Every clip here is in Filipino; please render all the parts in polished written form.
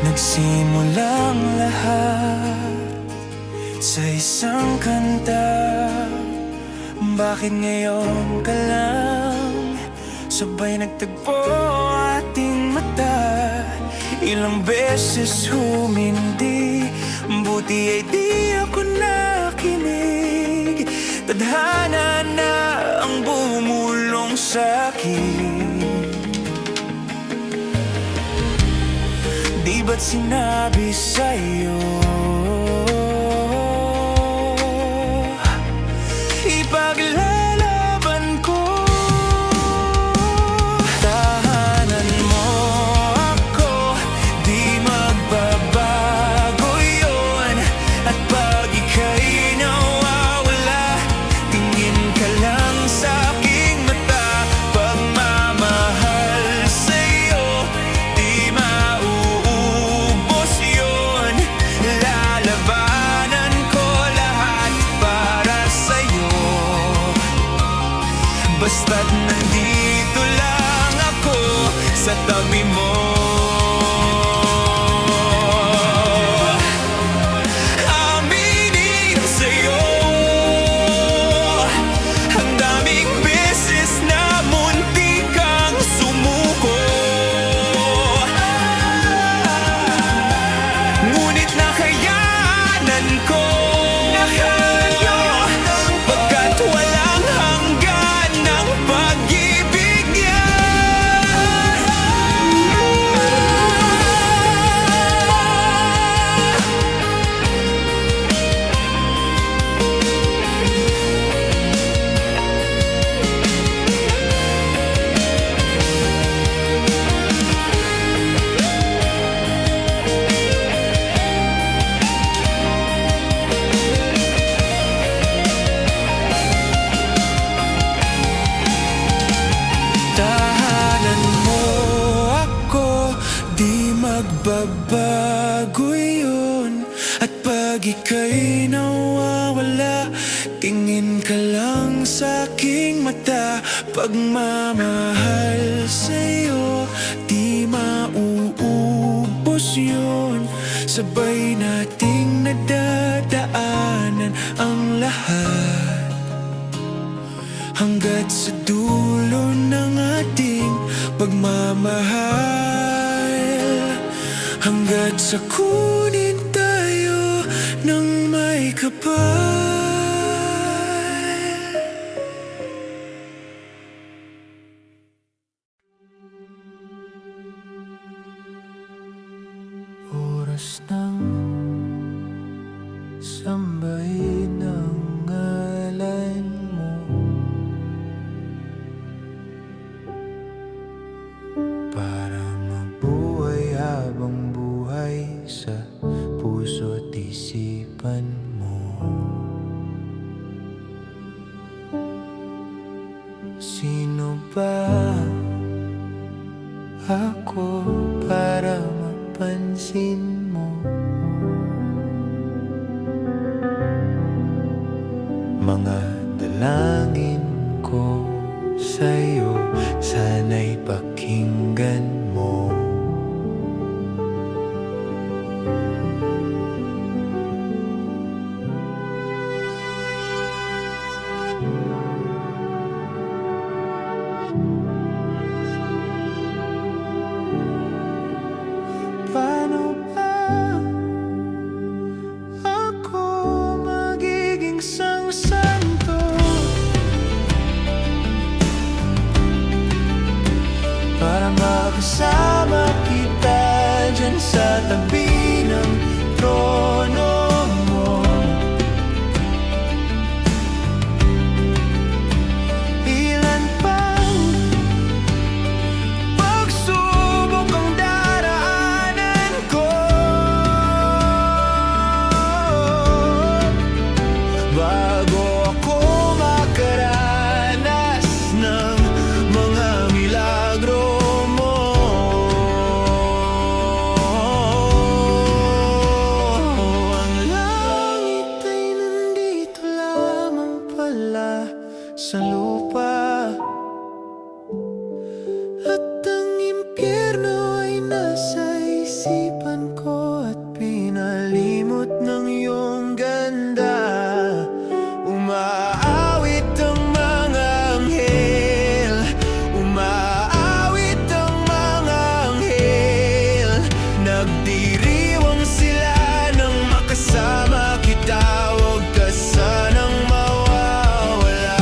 Nagsimulang lahat sa isang kanta. Bakit ngayon ka lang sabay nagtagpo ating mata? Ilang beses humindi, buti ay di ako nakinig. Tadhana na ang bumulong sa'kin. Di ba't sinabi sa'yo ipaglalaban ko? Tahanan mo ako, di magbabago yun. At pag ika'y nawawala, tingin ka lang sa aking mata. Pagmamahal sa'yo, di mauubos yun. Lalabanan ko lahat para sa'yo, basta't nandito lang ako sa tabi mo. Aminin sa'yo, ang daming beses na muntik kang sumuko. Ngunit nakayanan ko, pagkat walang hanggan ng pag-ibig niya. Tahanan mo ako, di magbabago yun. At pag ika'y nawawala, tingin ka lang sa aking mata. Pagmamahal sa'yo, di mauubos yun. Sabay nating nadadaanan ang lahat, hanggat sa dulo ng ating pagmamahal. Hanggat sa kunin tayo ng may kapal. Oras ng sambahin ang ngalan mo, para mabuhay habang buhay sa puso't isipan mo. Sino ba ako para mapansin mo? Mga dalangin ko sa'yo, sana'y pakinggan mo. Paano ba nagdiriwang sila nang makasama kita. Huwag ka sanang mawawala.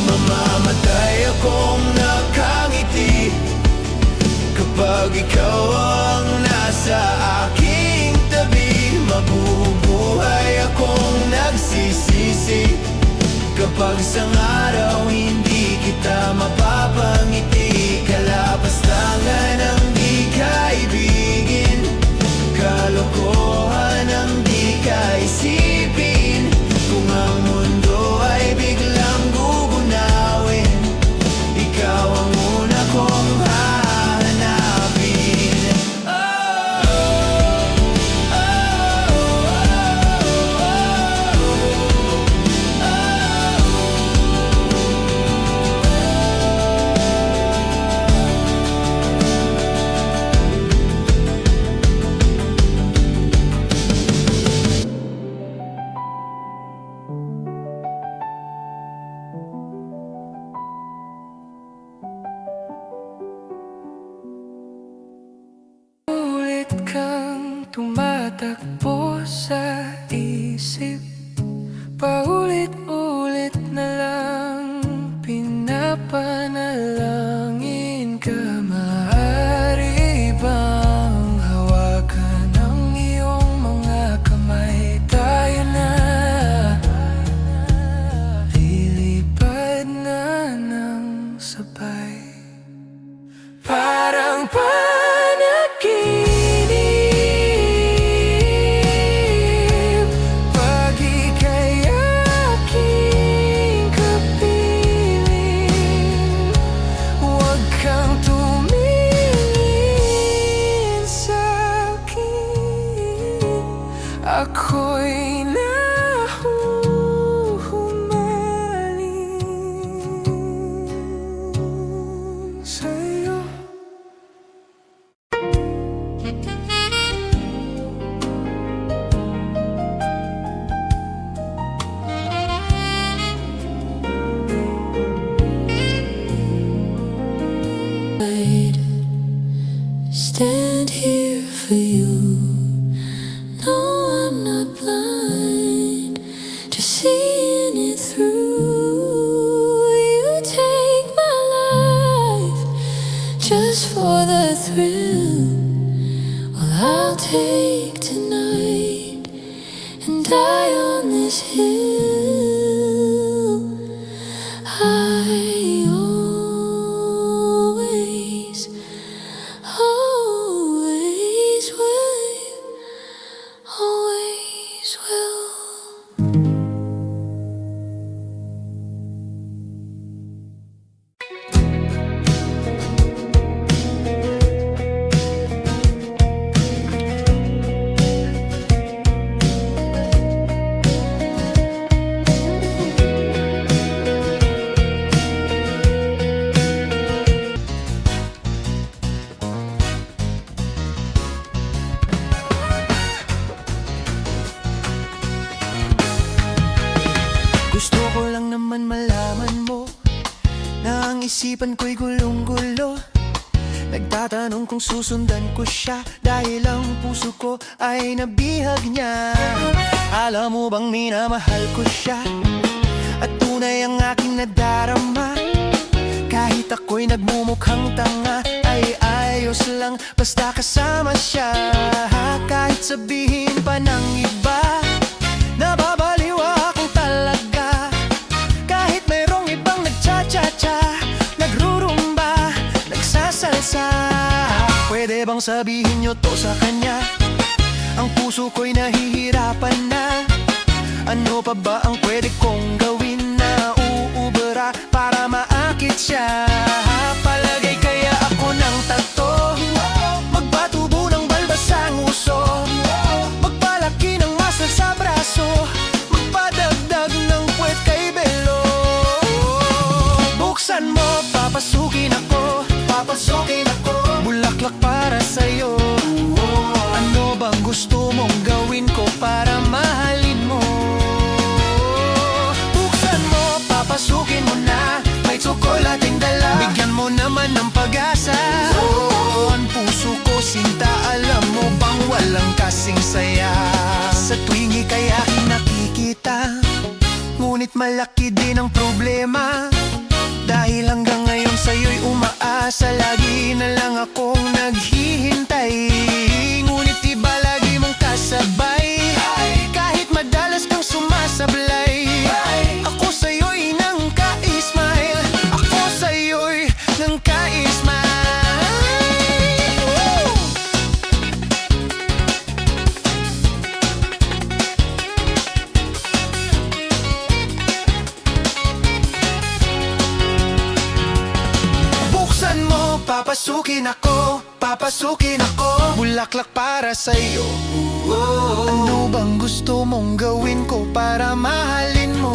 Mamamatay akong nakangiti kapag ikaw ang nasa aking tabi. Mabubuhay akong nagsisisi kapag sa araw hindi kita mapapangiti. Kalapastangan ang di kaibigin, kalokohan ang di kaisipin. Kung ang mundo ay biglang gugunawin, ikaw ang una kong hahanapin. Ulit kang tumatakbo sa isip, paulit-ulit na lang pinapanalangin ka. Maaari bang hawakan ang iyong mga kamay? Tayo na lilipad na ng sabay, parang panaginip. Pag ika'y aking kapiling, huwag kang tumingin sa'kin. Ako'y nahuhumaling sa'yo. I'd stand here for you. No, I'm not blind, just seeing it through. You take my life just for the thrill. Well, I'll take tonight and die on this hill. I always, always will, always will. Gusto ko lang naman malaman mo na ang isipan ko'y gulong-gulo. Nagtatanong kung susundan ko siya dahil ang puso ko ay nabihag niya. Alam mo bang minamahal ko siya at tunay ang aking nadarama. Kahit ako'y nagmumukhang tanga, ay ayos lang basta kasama siya. Kahit sabihin pa ng iba, nababaliw ako talaga. Kahit mayroong ibang nagcha-cha-cha, nagrurumba, nagsasalsa. Pwede bang sabihin nyo to sa kanya? Ang puso ko'y nahihirapan na. Ano pa ba ang pwede kong gawin na uubra para maakit siya? Palagay kaya ako ng tato, magpatubo ng balbasang uso, magpalaki ng muscle sa braso, magpadagdag ng puwet kay Belo. Buksan mo, papasukin ako, Kahit malaki din ang problema, dahil hanggang ngayon sa'yo'y umaasa. Lagi na lang akong naghihintay, ngunit iba lagi mong kasabay. Kahit madalas kang sumasablay, ako sa'yo'y nangka-smile. Ako sa'yo'y nangka-smile. Buksan mo, papasukin ako, papasukin ako. Bulaklak para sa'yo. Ano bang gusto mong gawin ko para mahalin mo?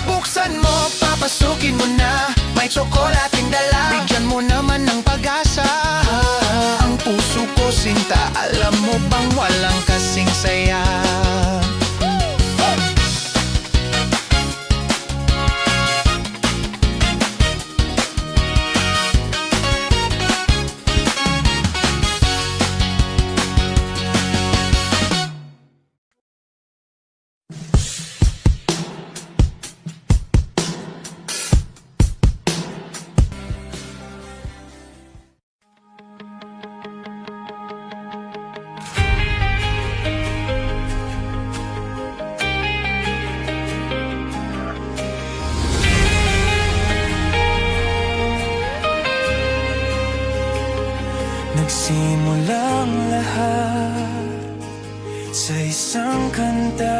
Buksan mo, papasukin mo na. May tsokolating dala, bigyan mo naman ng pag-asa. Ang puso ko sinta, alam mo bang walang kasing saya? Nagsimulang lahat sa isang kanta.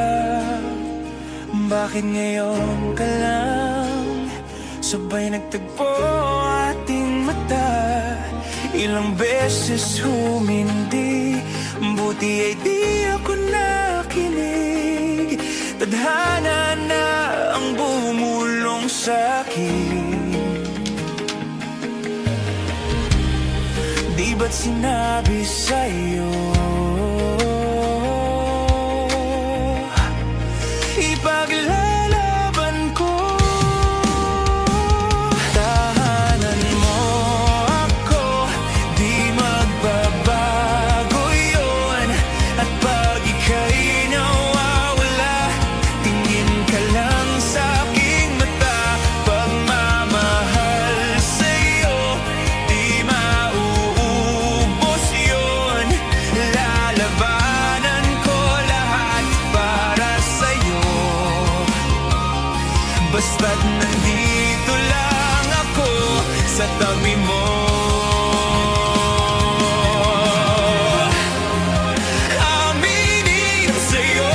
Bakit ngayon ka lang sabay nagtagpo ating mata? Ilang beses humindi, buti ay di ako nakinig. Tadhana na ang bumulong sa'kin. Di ba't sinabi sa'yo ipaglalaban ko? Tahanan mo ako, di magbabago yun. At pag ika'y nawawala, tingin ka lang sa'king mata. Pagmamahal sa'yo, di mauubos yun. Lalabanan ko lahat para sa'yo, basta't nandito lang ako sa tabi mo. Aminin sa'yo,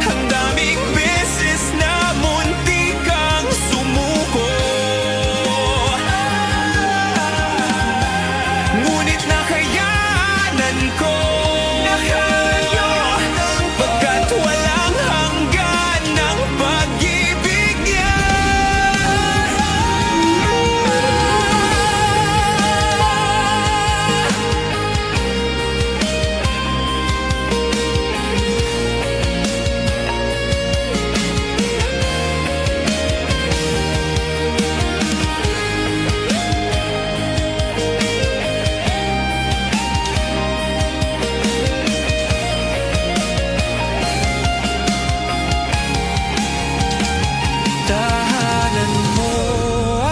ang daming beses na munti kang sumuko, ngunit nakayanan ko. Pagkat walang hanggan ng pag-ibig niya. Tahanan mo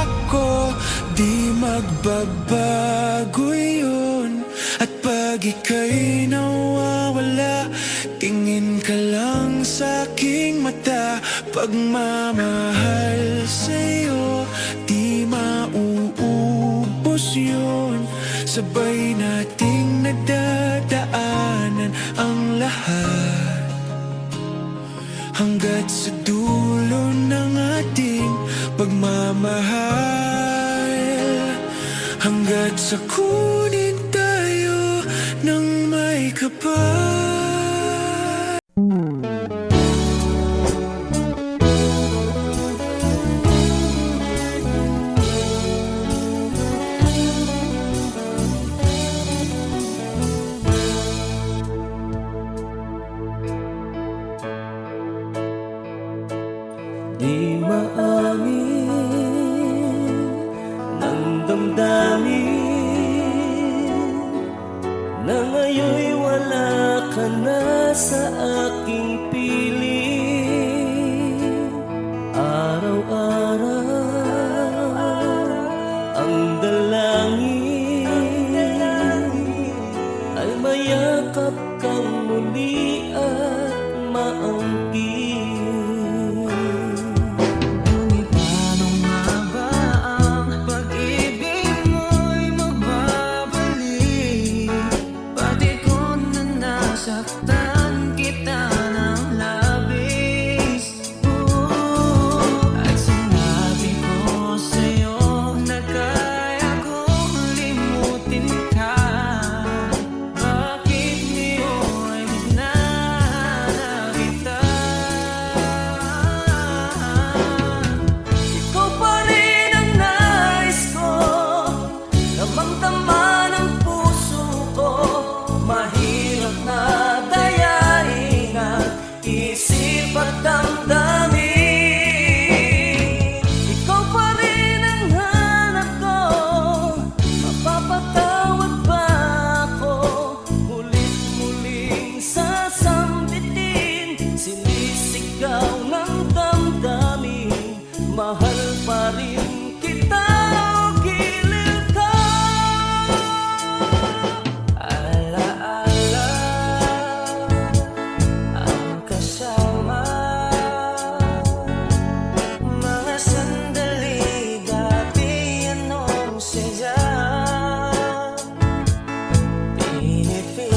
ako, di magbabago yun. At pag ika'y nawawala, tingin ka lang sa'king mata. Pagmamahal sa'yo, di mauubos yun. Sabay nating nagdadaanan ang lahat, hanggat sa dulo ng ating pagmamahal. Hanggat sa kunin tayo ng may kapal. Di maamin ng damdamin na ngayon'y wala ka na sa aking piling. pa rin kita o giliw ka. Alaala ang kasama, mga sandali dati anong sadya. Pinipilit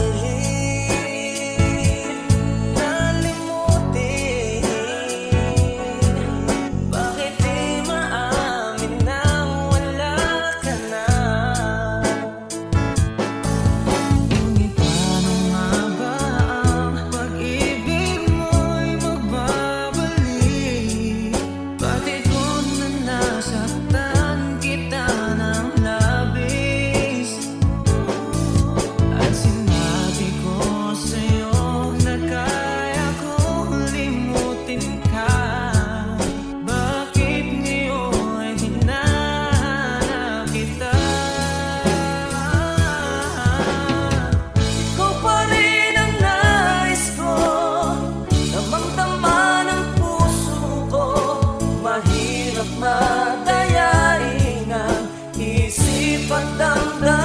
na limutin, bakit di maamin na wala ka na? Ngunit paano nga ba ang pag-ibig mo'y magbabalik? Bakit kung na nasaktan kita ng labis? At sinabi ko sa'yo na kaya kong limutin ka, bakit ngayon hinahanap kita? Ikaw pa rin ang nais ko, damang-dama ng puso ko. Mahirap madayain ang isip at damdamin.